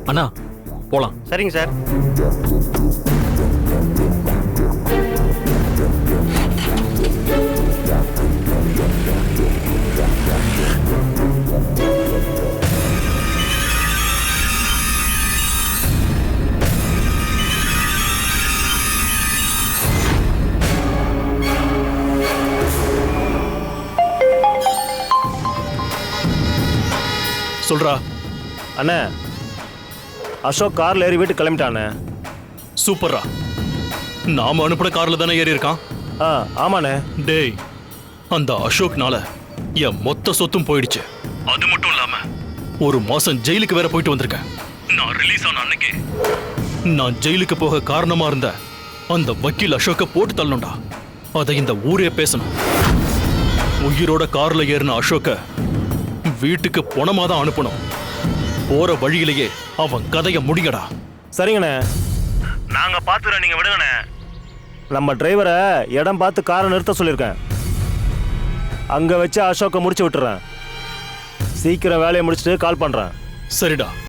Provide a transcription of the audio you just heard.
அண்ணா போலாம். சரிங்க சார். சொல்றா. அண்ணே, அசோக் கார்ல ஏறி வீட்டுக்கு கிளம்பிட்டானே. சூப்பரா. நாம அனுப்புன கார்ல தானே ஏறி இருக்கான். ஆமாண்ணே. டேய், அந்த அசோக்னால என் மொத்த சொத்தும் போயிடுச்சு. அது மட்டும் இல்லாம 1 மாசம் ஜெயிலுக்கு வேற போயிட்டு வந்திருக்கேன். நான் ரிலீஸ் ஆன அன்னைக்கு நான் ஜெயிலுக்கு போக காரணமா இருந்த அந்த வக்கீல் அசோக்க போட்டு தள்ளணும்டா. அதை இந்த ஊரே பேசணும். உயிரோட கார்ல ஏறின அசோக்க வீட்டுக்கு பணமா தான் அனுப்பணும். போற வழியிலேயே அவன் கதைய முடிங்கடா. சரிங்கண்ணே, நாங்க பாத்துறோம், நீங்க விடுங்கண்ணே. நம்ம டிரைவரை இடம் பார்த்து காரை நிறுத்த சொல்லியிருக்கேன். அங்க வச்சு அசோக்கை முடிச்சு விட்டுறேன். சீக்கிரம் வேலையை முடிச்சுட்டு கால் பண்றேன். சரிடா.